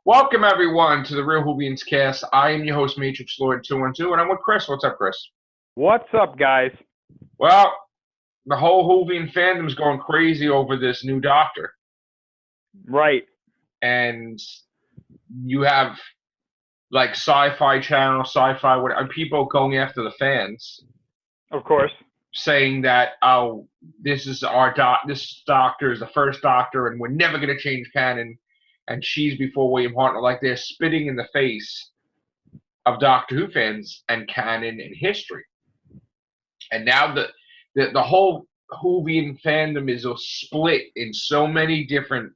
Welcome everyone to the Real Whovians cast. I am your host, Matrixlord212, and I'm with Chris. What's up, Chris? What's up, guys? Well, the whole Whovian fandom is going crazy over this new doctor, Right. and you have like Sci-Fi Channel, Sci-Fi, and people going after the fans, Of course. saying that this doctor is the first doctor, and we're never going to change canon, and she's before William Hartnell. Like they're spitting in the face of Doctor Who fans and canon and history. And now the whole Whovian fandom is split in so many different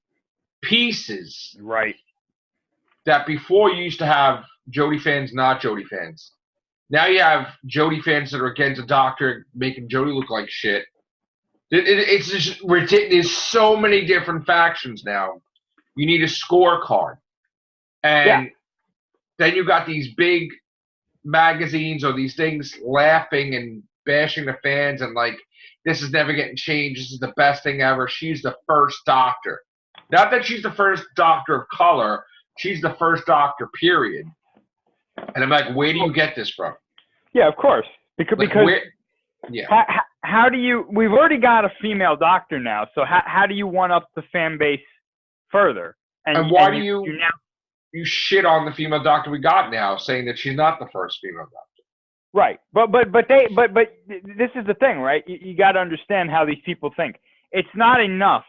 pieces Right. that before you used to have Jodie fans, not Jodie fans. Now you have Jodie fans that are against the Doctor, making Jodie look like shit. It's just ridiculous. There's so many different factions now. You need a scorecard. And then you got these big magazines or these things laughing and bashing the fans and like, this is never getting changed. This is the best thing ever. She's the first Doctor. Not that she's the first Doctor of color. She's the first Doctor, period. And I'm like, where do you get this from? Yeah, of course. Because how do you? We've already got a female Doctor now, so how do you one up the fan base further? And why do you shit on the female Doctor we got now, saying that she's not the first female Doctor? Right, but this is the thing, right? You got to understand how these people think. It's not enough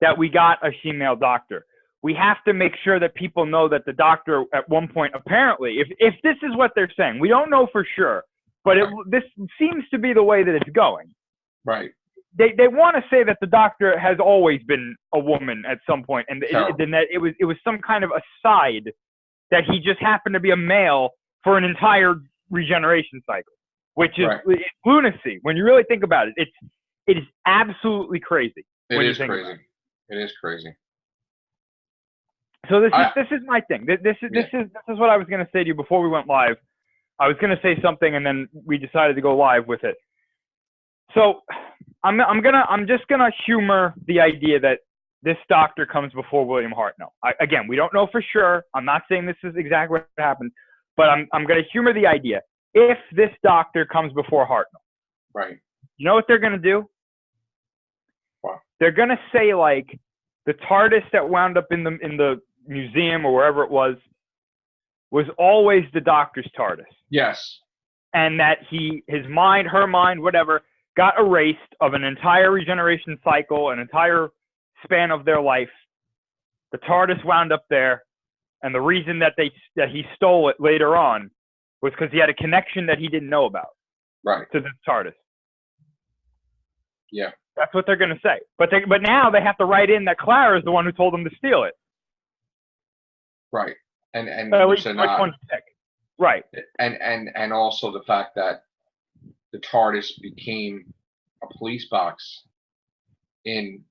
that we got a female Doctor. We have to make sure that people know that the Doctor at one point, apparently, if this is what they're saying, we don't know for sure, but this seems to be the way that it's going. Right. They want to say that the Doctor has always been a woman at some point, and then that it was some kind of aside that he just happened to be a male for an entire regeneration cycle, which is lunacy. When you really think about it, it is absolutely crazy. It is crazy. It is crazy. So this is my thing. This is what I was going to say to you before we went live. I was going to say something, and then we decided to go live with it. So I'm just gonna humor the idea that this Doctor comes before William Hartnell. Again, we don't know for sure. I'm not saying this is exactly what happened, but I'm gonna humor the idea. If this Doctor comes before Hartnell, right? You know what they're gonna do? What? They're gonna say like the TARDIS that wound up in the museum or wherever it was always the Doctor's TARDIS. Yes. And that his mind, her mind, whatever, got erased of an entire regeneration cycle, an entire span of their life. The TARDIS wound up there, and the reason that he stole it later on was because he had a connection that he didn't know about. Right. To the TARDIS. Yeah. That's what they're going to say. But now they have to write in that Clara is the one who told them to steal it. Right. And at least which one to pick. Right. And also the fact that the TARDIS became a police box in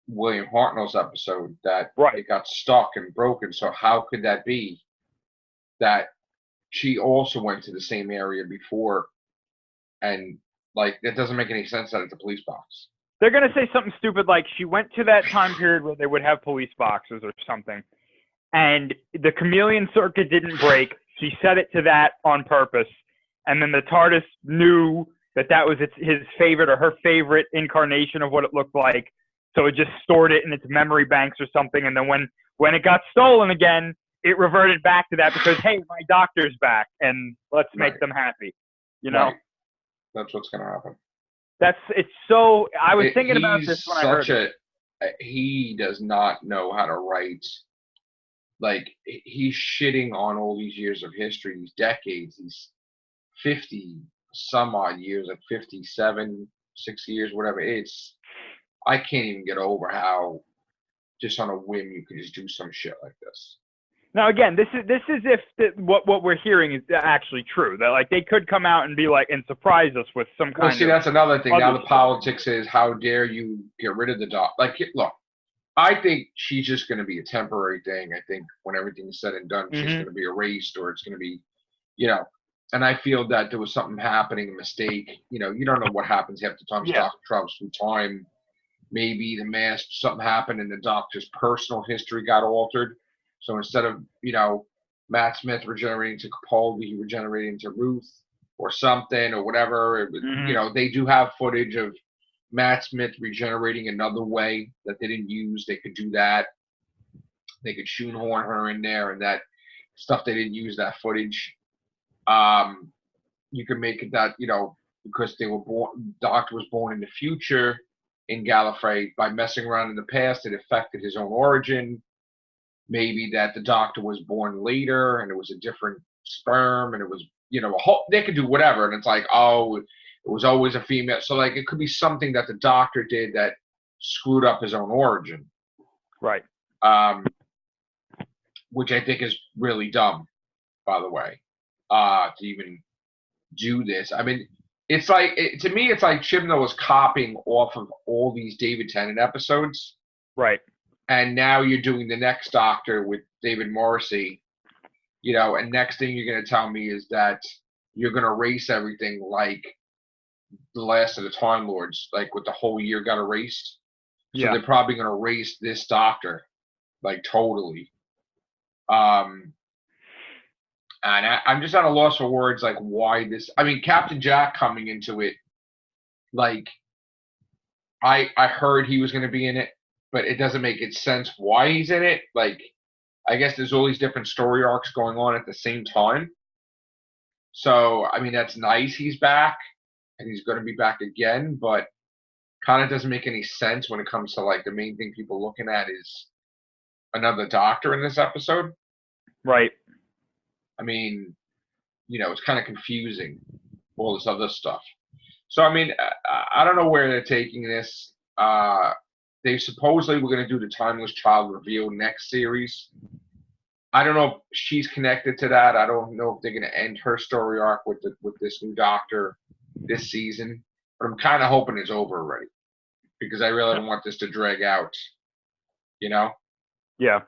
William Hartnell's episode, that it got stuck and broken. So how could that be that she also went to the same area before? And like, that doesn't make any sense that it's a police box. They're going to say something stupid like she went to that time period where they would have police boxes or something, and the chameleon circuit didn't break. She set it to that on purpose. And then the TARDIS knew that was his favorite or her favorite incarnation of what it looked like. So it just stored it in its memory banks or something. And then when it got stolen again, it reverted back to that because, hey, my Doctor's back and let's make them happy. You know? Right. That's what's going to happen. I was thinking about this when I heard it. He does not know how to write. Like, he's shitting on all these years of history, these decades, these 50 some odd years, like 57, 60 years, whatever. I can't even get over how just on a whim you could just do some shit like this. Now, again, this is if what we're hearing is actually true. That like they could come out and be like and surprise us with some kind of. See, that's another thing. Now the politics is, how dare you get rid of the Doctor? Like, look, I think she's just going to be a temporary thing. I think when everything's said and done, she's going to be erased, or it's going to be, And I feel that there was something happening, a mistake. You don't know what happens half the time. Doctor travels through time. Maybe the mask, something happened, and the Doctor's personal history got altered. So instead of, Matt Smith regenerating to Capaldi, he regenerated to Ruth or something or whatever. They do have footage of Matt Smith regenerating another way that they didn't use. They could do that. They could shoehorn her in there, and that stuff they didn't use that footage. You could make it that, because they were born, Doctor was born in the future in Gallifrey, by messing around in the past, it affected his own origin. Maybe that the Doctor was born later and it was a different sperm, and it was, they could do whatever. And it's like, oh, it was always a female. So, like, it could be something that the Doctor did that screwed up his own origin. Right. Which I think is really dumb, by the way, to even do this. I mean, it's like, to me, it's like Chibnall was copying off of all these David Tennant episodes. Right. And now you're doing the next Doctor with David Morrissey, and next thing you're going to tell me is that you're going to erase everything like the last of the Time Lords, like with the whole year got erased. So they're probably going to erase this Doctor, like, totally. And I'm just at a loss for words, like, why this. I mean, Captain Jack coming into it, like, I heard he was going to be in it, but it doesn't make it sense why he's in it. Like, I guess there's all these different story arcs going on at the same time. So, I mean, that's nice he's back, and he's going to be back again, but kind of doesn't make any sense when it comes to, like, the main thing people looking at is another Doctor in this episode. Right. I mean, it's kind of confusing, all this other stuff. So, I mean, I don't know where they're taking this. They supposedly were going to do the Timeless Child reveal next series. I don't know if she's connected to that. I don't know if they're going to end her story arc with this new Doctor this season. But I'm kind of hoping it's over already, because I really don't want this to drag out, Yeah.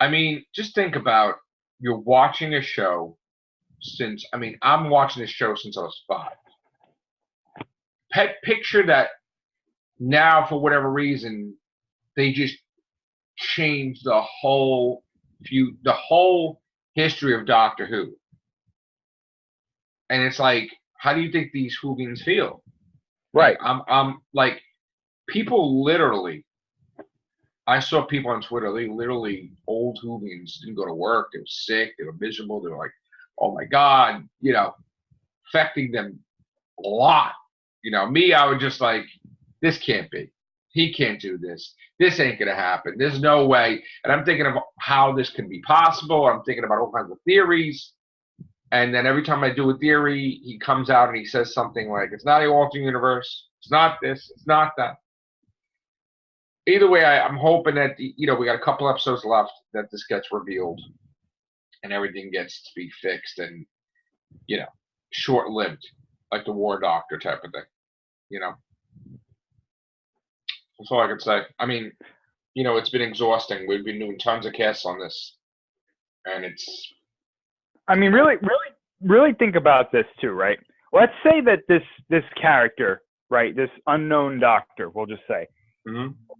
I mean, just think about, you're watching a show since, I'm watching this show since I was 5. Picture that now, for whatever reason, they just changed the whole history of Doctor Who. And it's like, how do you think these Whovians feel? Right. I'm like, people literally, I saw people on Twitter, they literally, old Whovians didn't go to work, they were sick, they were miserable, they were like, oh my God, affecting them a lot. Me, I would just like, this can't be. He can't do this. This ain't going to happen. There's no way. And I'm thinking of how this could be possible. I'm thinking about all kinds of theories. And then every time I do a theory, he comes out and he says something like, it's not an alternate universe. It's not this. It's not that. Either way, I'm hoping that, we got a couple episodes left, that this gets revealed and everything gets to be fixed and, short-lived, like the War Doctor type of thing, That's all I could say. I mean, it's been exhausting. We've been doing tons of casts on this, and it's... I mean, really think about this too, right? Let's say that this character, right, this unknown Doctor, we'll just say,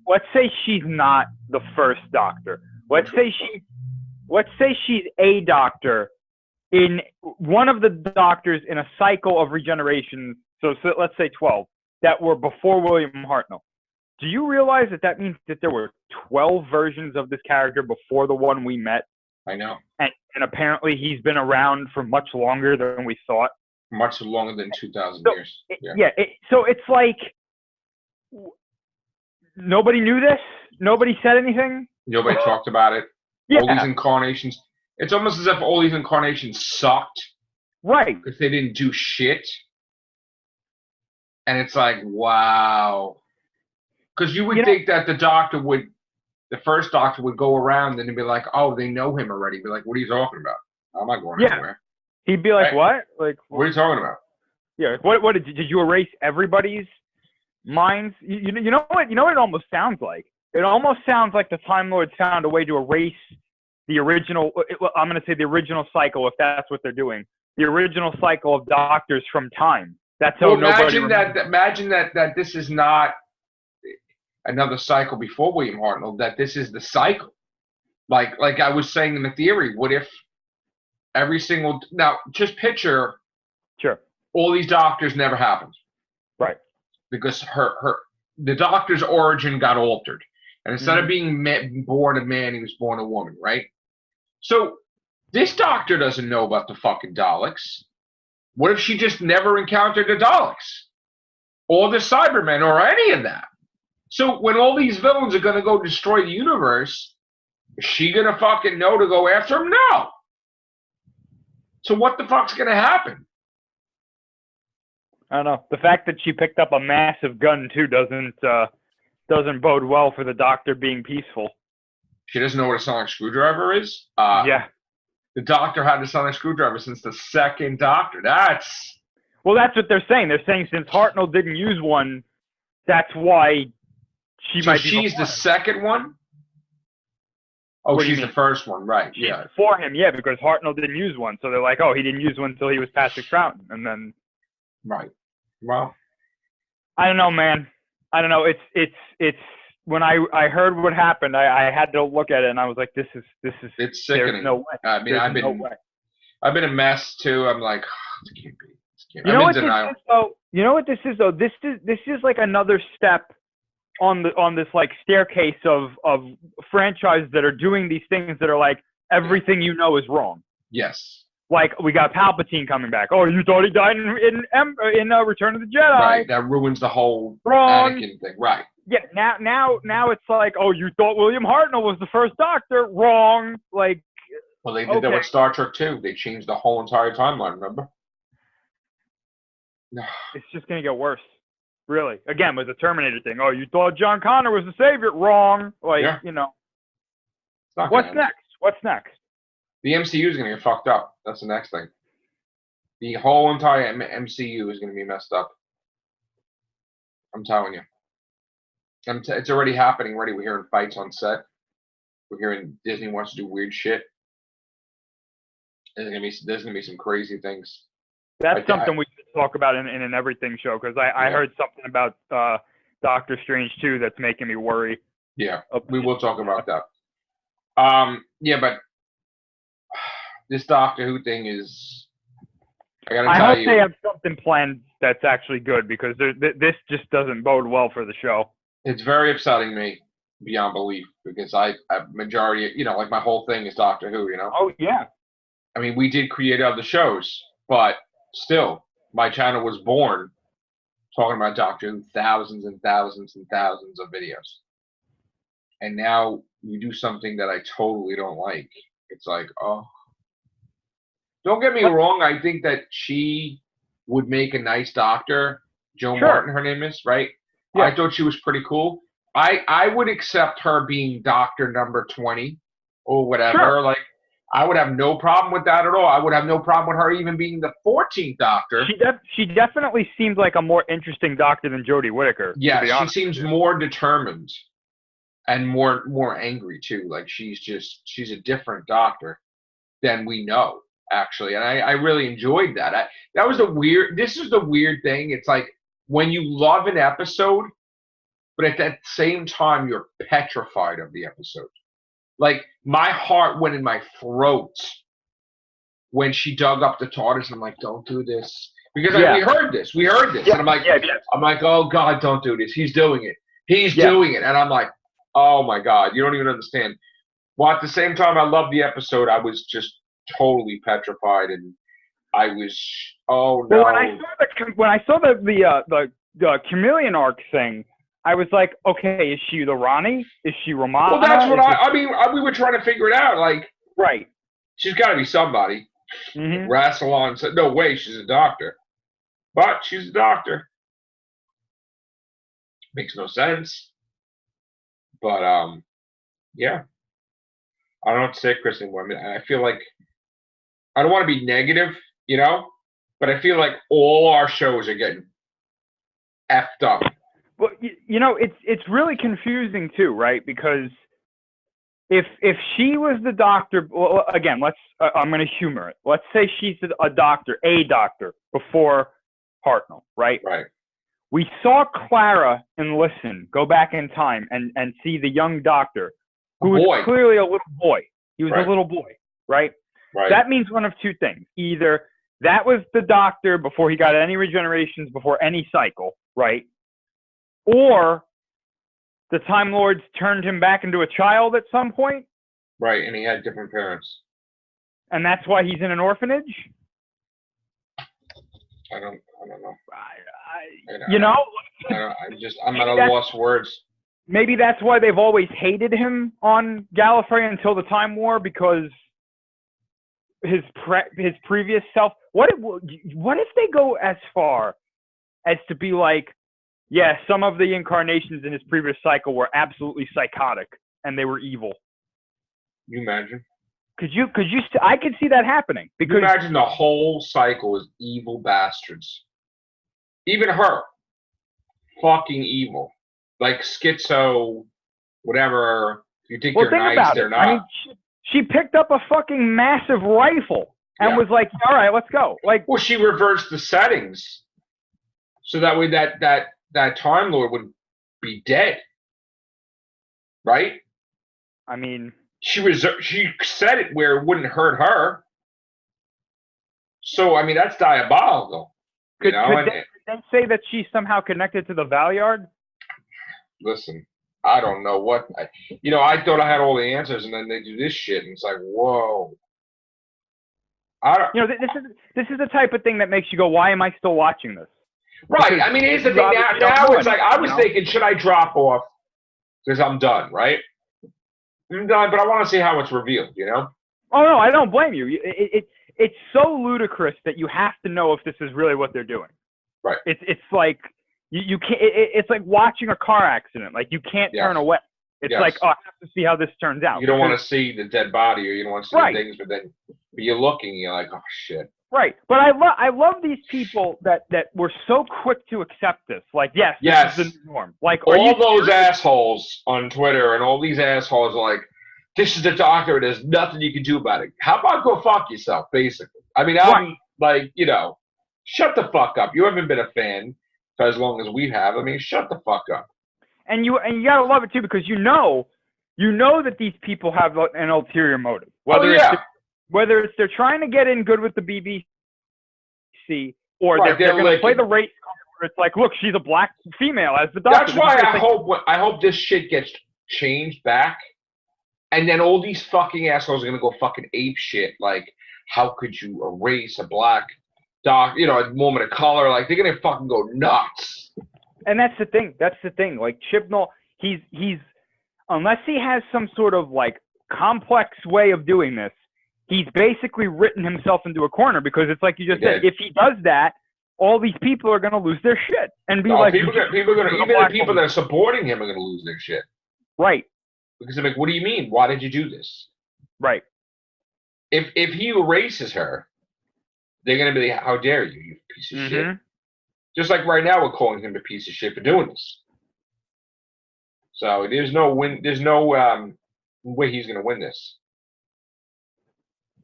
let's say she's not the first Doctor. Let's say she's a Doctor in one of the Doctors in a cycle of regeneration. So let's say 12 that were before William Hartnell. Do you realize that means that there were 12 versions of this character before the one we met? I know. And apparently he's been around for much longer than we thought. Much longer than 2,000 years. So it's like, nobody knew this? Nobody said anything? Nobody talked about it? Yeah. All these incarnations. It's almost as if all these incarnations sucked. Right. Because they didn't do shit. And it's like, wow. Because you would think that the first Doctor would go around and be like, oh, they know him already. Be like, what are you talking about? I'm not going anywhere. He'd be like, what? Like, what are you talking about? Yeah. What did you erase everybody's minds? You know what? You know what it almost sounds like? It almost sounds like the Time Lords found a way to erase the original. I'm going to say the original cycle, if that's what they're doing. The original cycle of Doctors from time. That's how nobody. Imagine that this is not another cycle before William Hartnell. That this is the cycle. Like I was saying in the theory, what if every single now just picture Sure. all these doctors never happened Right. because the doctor's origin got altered, and instead of being born a man, he was born a woman, right? So this doctor doesn't know about the fucking Daleks. What if she just never encountered the Daleks or the Cybermen or any of that? So when all these villains are going to go destroy the universe, is she going to fucking know to go after them? No. So what the fuck's going to happen? I don't know. The fact that she picked up a massive gun too doesn't bode well for the Doctor being peaceful. She doesn't know what a sonic screwdriver is? Yeah. The Doctor had the sonic screwdriver since the second Doctor. That's what they're saying. They're saying since Hartnell didn't use one, that's why she's the second one? Oh, she's the first one, right. She's yeah. For him, yeah, because Hartnell didn't use one. So they're like, oh, he didn't use one until he was Patrick Troughton. And then... Right. Well... I don't know, man. I don't know. It's when I heard what happened, I had to look at it and I was like, this is it's sickening. There's no way. I mean, I've been a mess too. I'm like, oh, this can't be. You know what this is though? This is like another step on this like staircase of franchises that are doing these things that are like everything you know is wrong. Yes. Like we got Palpatine coming back. Oh, you thought he died in Return of the Jedi? Right. That ruins the whole wrong. Anakin thing. Right. Yeah. Now it's like, oh, you thought William Hartnell was the first Doctor? Wrong. Like. Well, they did that with Star Trek too. They changed the whole entire timeline. Remember? It's just gonna get worse. Really. Again, with the Terminator thing. Oh, you thought John Connor was the savior? Wrong. Like, you know. What's next? What's next? The MCU is gonna get fucked up. That's the next thing. The whole entire MCU is gonna be messed up. I'm telling you. It's already happening. Already, we're hearing fights on set. We're hearing Disney wants to do weird shit. There's gonna be some crazy things. That's something we should talk about in an everything show because I heard something about Doctor Strange too that's making me worry. Yeah, we will talk about that. Yeah, but this Doctor Who thing is. I hope they have something planned that's actually good because this just doesn't bode well for the show. It's very upsetting me beyond belief because I majority, like my whole thing is Doctor Who, Oh, yeah. I mean, we did create other shows, but still, my channel was born talking about Doctor Who, thousands and thousands and thousands of videos. And now you do something that I totally don't like. It's like, oh. Don't get me wrong. I think that she would make a nice doctor. Jo Martin, her name is, right? Yeah. I thought she was pretty cool. I would accept her being Doctor number 20 or whatever. Sure. Like, I would have no problem with that at all. I would have no problem with her even being the 14th Doctor. She definitely seems like a more interesting Doctor than Jodie Whittaker. Yeah, she seems more determined and more angry too. Like she's a different Doctor than we know. Actually, and I really enjoyed that. This is the weird thing. It's like when you love an episode, but at that same time, you're petrified of the episode. Like, my heart went in my throat when she dug up the TARDIS, and I'm like, don't do this. Because we heard this. Yeah. And I'm like, I'm like, oh, God, don't do this. He's doing it. He's doing it. And I'm like, oh, my God, you don't even understand. Well, at the same time, I loved the episode. I was just totally petrified, and I was no. Well, when I saw the chameleon arc thing, I was like, okay, is she the Ronnie? Is she Romana? Well, that's what I mean. We were trying to figure it out. Like, right? She's got to be somebody. Mm-hmm. Rassilon said, "No way, she's a doctor," but she's a doctor. Makes no sense. But yeah. I don't know what to say, Chris, anymore. I mean, I feel like I don't want to be negative, but I feel like all our shows are getting effed up. Well, it's really confusing too, right? Because if she was the Doctor, well, again, I'm going to humor it. Let's say she's a doctor before Hartnell, right? Right. We saw Clara and Listen go back in time and see the young Doctor. who was clearly a little boy. He was a little boy, right? Right. That means one of two things. Either that was the doctor before he got any regenerations, before any cycle, right? Or the Time Lords turned him back into a child at some point. Right, and he had different parents. And that's why he's in an orphanage? I don't know. I'm at a loss for words. Maybe that's why they've always hated him on Gallifrey until the Time War, because his previous self. What if they go as far as to be like, yeah, some of the incarnations in his previous cycle were absolutely psychotic and they were evil. Can you imagine? I could see that happening. Because you imagine the whole cycle is evil bastards. Even her, fucking evil, like schizo, whatever. You think they're nice, they're not. I mean, she picked up a fucking massive rifle and was like, "All right, let's go." Like, well, she reversed the settings, so that way that Time Lord would be dead, right? I mean, she said it where it wouldn't hurt her. So I mean, that's diabolical. Could they say that she's somehow connected to the Valyard? Listen, I don't know what. I thought I had all the answers, and then they do this shit, and it's like, whoa. This is the type of thing that makes you go, why am I still watching this? Right. Because I mean, here's the thing. Now it's like I was thinking, should I drop off because I'm done, right? I'm done, but I want to see how it's revealed. Oh no, I don't blame you. It's so ludicrous that you have to know if this is really what they're doing. Right. It's like you can't. It's like watching a car accident. Like you can't turn away. It's like, oh, I have to see how this turns out. You don't want to see the dead body, or you don't want to see things, but you're looking, and you're like, oh shit. Right, but I love these people that were so quick to accept this. Like, yes, this is the norm. Like, all those assholes on Twitter and all these assholes are like, this is the doctor. There's nothing you can do about it. How about go fuck yourself, basically? I mean, I'm like, shut the fuck up. You haven't been a fan for as long as we have. I mean, shut the fuck up. And you gotta love it too, because you know that these people have an ulterior motive. Whether it's they're trying to get in good with the BBC, or they're going to play the race card where it's like, look, she's a black female as the doctor. That's why I hope this shit gets changed back, and then all these fucking assholes are going to go fucking ape shit. Like, how could you erase a black a woman of color? Like, they're going to fucking go nuts. And that's the thing. Like, Chibnall, he's unless he has some sort of like complex way of doing this, he's basically written himself into a corner, because it's like you just said, if he does that, all these people are going to lose their shit and be like, even the people that are supporting him are going to lose their shit. Right. Because they're like, what do you mean? Why did you do this? Right. If he erases her, they're going to be like, how dare you, you piece of shit. Just like right now, we're calling him a piece of shit for doing this. So there's no win. There's no way he's going to win this.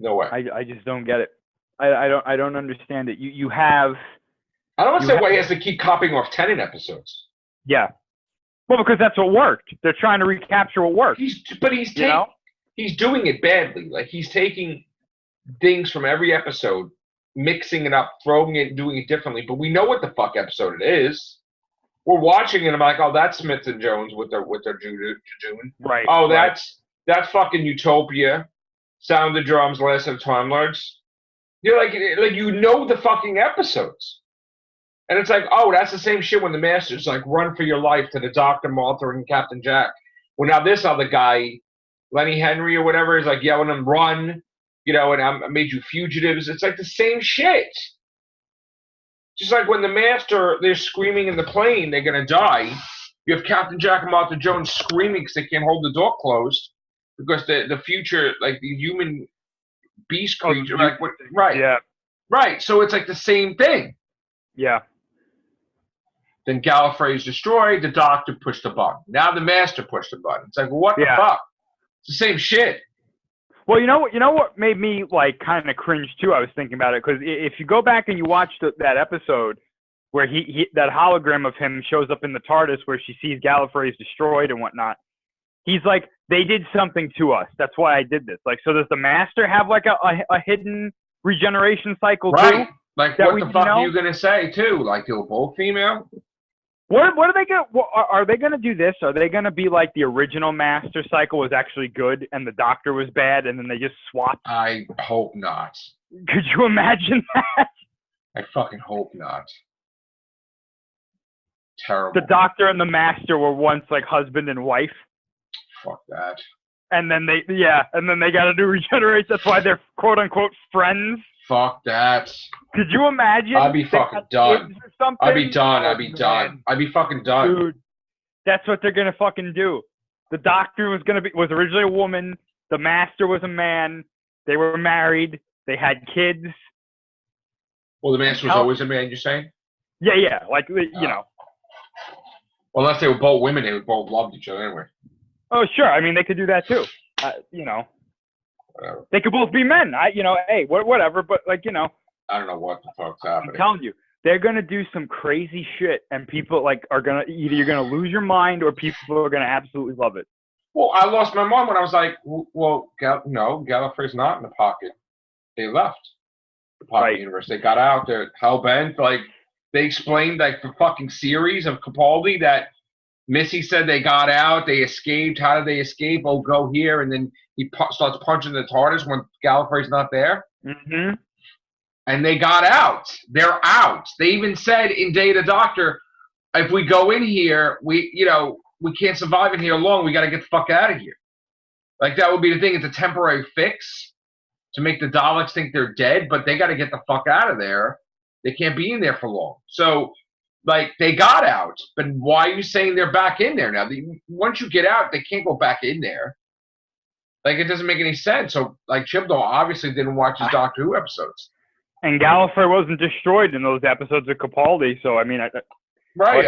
No way. I just don't get it. I don't understand it. You have. I don't understand why he has to keep copying off Tennant episodes. Yeah. Well, because that's what worked. They're trying to recapture what worked. He's doing it badly. Like, he's taking things from every episode, mixing it up, throwing it, doing it differently. But we know what the fuck episode it is. We're watching it. I'm like, oh, that's Smith and Jones with their June. Right. Oh, that's fucking Utopia. Sound the Drums, Last of the Time Lords. You're like the fucking episodes. And it's like, oh, that's the same shit when the Master's like, run for your life to the Dr. Martha and Captain Jack. Well, now this other guy, Lenny Henry or whatever, is like yelling them, run, and I made you fugitives. It's like the same shit. Just like when the Master, they're screaming in the plane, they're going to die. You have Captain Jack and Martha Jones screaming because they can't hold the door closed. Because the future, like the human beast creature, right? Yeah, right. So it's like the same thing. Yeah. Then Gallifrey is destroyed. The Doctor pushed the button. Now the Master pushed the button. It's like, what the fuck? It's the same shit. Well, you know what made me like kind of cringe too. I was thinking about it because if you go back and you watch that episode where he that hologram of him shows up in the TARDIS where she sees Gallifrey's destroyed and whatnot. He's like, they did something to us. That's why I did this. Like, so does the Master have like a hidden regeneration cycle Right. too? Like, what the fuck are you gonna say too? Like, they were both female? What are they gonna? Are they gonna do this? Are they gonna be like the original Master cycle was actually good and the Doctor was bad, and then they just swapped? I hope not. Could you imagine that? I fucking hope not. Terrible. The Doctor and the Master were once like husband and wife. Fuck that. And then they got to do regeneration. That's why they're quote unquote friends. Fuck that. Could you imagine? I'd be fucking done. I'd be done. Oh, I'd be done. I'd be fucking done. Dude, that's what they're gonna fucking do. The Doctor was originally a woman. The Master was a man. They were married. They had kids. Well, the Master was always a man, you're saying? Yeah. Like, you know. Well, unless they were both women, they both loved each other anyway. Oh, sure. I mean, they could do that too. You know. Whatever. They could both be men. Hey, whatever. But like, you know. I don't know what the fuck's happening. I'm telling you, they're gonna do some crazy shit, and people like are gonna either you're gonna lose your mind or people are gonna absolutely love it. Well, I lost my mind when I was like, well, no, Gallifrey's not in the pocket. They left the pocket universe. They got out. They're hell-bent. Like, they explained, like, the fucking series of Capaldi that Missy said they got out. They escaped. How did they escape? Oh, go here. And then he starts punching the TARDIS when Gallifrey's not there. Mm-hmm. And they got out. They're out. They even said in Day of the Doctor, if we go in here, we can't survive in here long. We got to get the fuck out of here. Like, that would be the thing. It's a temporary fix to make the Daleks think they're dead, but they got to get the fuck out of there. They can't be in there for long. So, like, they got out, but why are you saying they're back in there now? Once you get out, they can't go back in there. Like, it doesn't make any sense. So, like, Chibnall obviously didn't watch his Doctor Who episodes. And Gallifrey wasn't destroyed in those episodes of Capaldi, so I mean, right.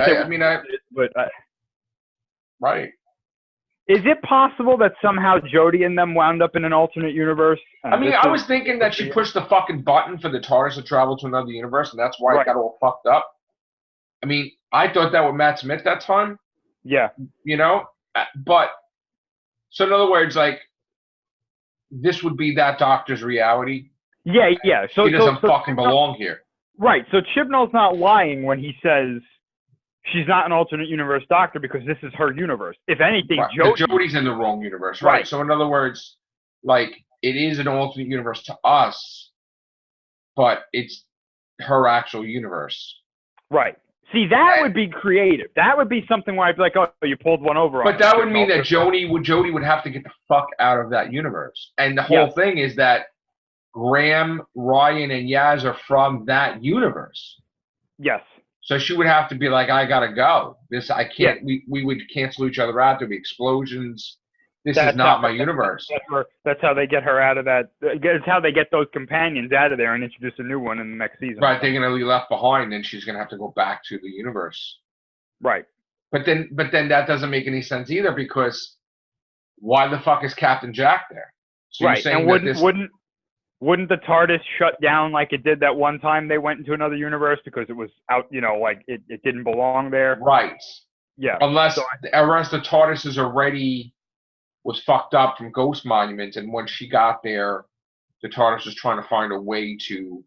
Is it possible that somehow Jodie and them wound up in an alternate universe? I mean, I was thinking that she pushed the fucking button for the TARDIS to travel to another universe, and that's why it got all fucked up. I mean, I thought that with Matt Smith that time. Yeah. You know? But, so in other words, like, this would be that Doctor's reality. Yeah. So he doesn't fucking belong here. Right. So Chibnall's not lying when he says she's not an alternate universe Doctor because this is her universe. If anything, Jodie's in the wrong universe. Right. So in other words, like, it is an alternate universe to us, but it's her actual universe. Right. See, that would be creative. That would be something where I'd be like, oh, you pulled one over on But that would mean that Jodie would have to get the fuck out of that universe. And the whole thing is that Graham, Ryan, and Yaz are from that universe. Yes. So she would have to be like, I gotta go. I can't. Yeah. We would cancel each other out. There'd be explosions. This is not my universe. That's how they get her out of that. It's how they get those companions out of there and introduce a new one in the next season. Right. They're gonna be left behind, and she's gonna have to go back to the universe. Right. But then that doesn't make any sense either, because why the fuck is Captain Jack there? So right. And wouldn't the TARDIS shut down like it did that one time they went into another universe because it was out, like it didn't belong there? Right. Yeah. Unless the TARDIS was fucked up from Ghost Monument, and when she got there, the TARDIS was trying to find a way to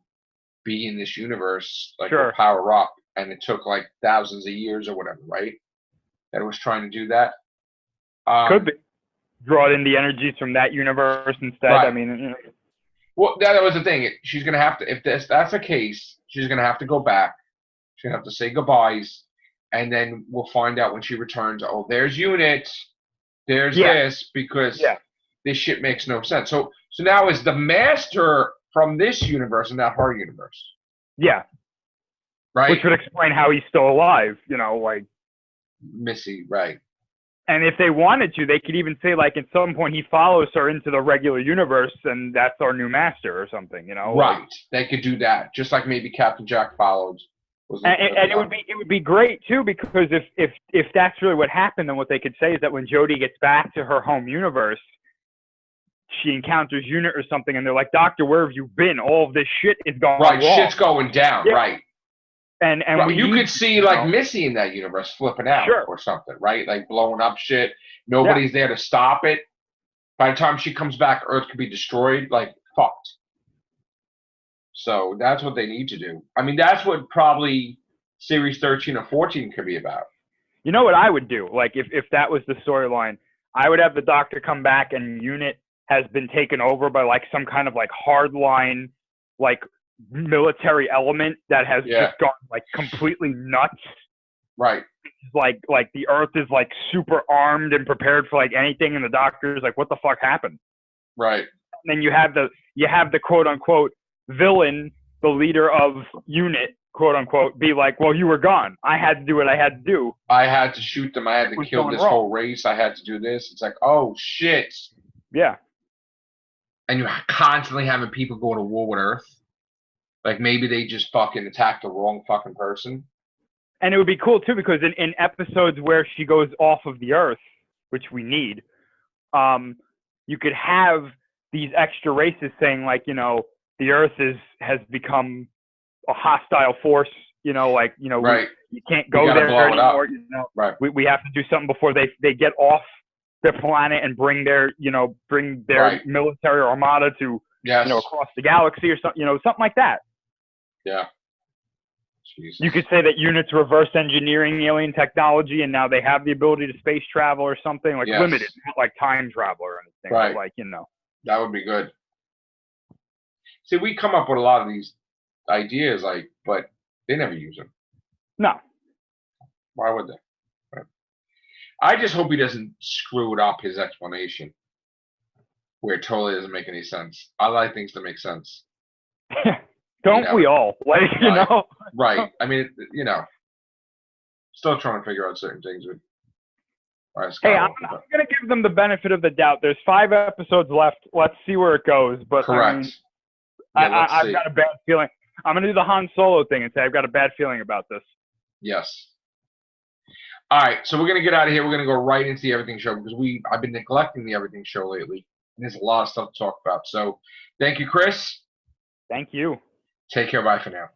be in this universe, like power up, and it took like thousands of years or whatever, right? That it was trying to do that. Could be. Draw in the energies from that universe instead. Right. I mean, Well, that was the thing. She's going to have to, if that's the case, she's going to have to go back. She's going to have to say goodbyes. And then we'll find out when she returns, oh, there's Unit. There's this, because this shit makes no sense. So now is the Master from this universe and not her universe? Yeah. Right? Which would explain how he's still alive, like. Missy, right. And if they wanted to, they could even say, like, at some point he follows her into the regular universe, and that's our new Master or something, Right. Like, they could do that, just like maybe Captain Jack followed. And it would be great too, because if that's really what happened, then what they could say is that when Jodie gets back to her home universe, she encounters Unit or something, and they're like, Doctor, where have you been? All of this shit is going wrong. Right, shit's going down, right. And right, you could see like Missy in that universe flipping out or something, right? Like blowing up shit. Nobody's there to stop it. By the time she comes back, Earth could be destroyed, like fucked. So that's what they need to do. I mean, that's what probably series 13 or 14 could be about. You know what I would do? Like if that was the storyline, I would have the Doctor come back and Unit has been taken over by like some kind of like hardline, like military element that has just gone like completely nuts. Right. Like the Earth is like super armed and prepared for like anything, and the Doctor's like, what the fuck happened? Right. And then you have the quote unquote villain, the leader of Unit, quote unquote, be like, well, you were gone. I had to do what I had to do. I had to shoot them. I had to kill this whole race. I had to do this. It's like, oh shit. Yeah. And you're constantly having people go to war with Earth. Like maybe they just fucking attacked the wrong fucking person. And it would be cool too, because in episodes where she goes off of the Earth, which we need, you could have these extra races saying like, you know, the Earth has become a hostile force, you know, like, you know, right. You can't go there anymore. You know, right. We have to do something before they get off their planet and bring their right. military armada to, yes. you know, across the galaxy or something, you know, something like that. Yeah. Jesus. You could say that Unit's reverse engineering alien technology, and now they have the ability to space travel or something, like limited, not like time travel or anything. Right. But like, you know. That would be good. See, we come up with a lot of these ideas, like, but they never use them. No. Why would they? Right. I just hope he doesn't screw it up, his explanation, where it totally doesn't make any sense. I like things to make sense. Don't we all? Like, you know? Right. I mean, you know, still trying to figure out certain things. Hey, I'm going to give them the benefit of the doubt. There's 5 episodes left. Let's see where it goes. But correct. I've got a bad feeling. I'm going to do the Han Solo thing and say I've got a bad feeling about this. Yes. All right, so we're going to get out of here. We're going to go right into the Everything Show because I've been neglecting the Everything Show lately. And there's a lot of stuff to talk about. So thank you, Chris. Thank you. Take care. Bye for now.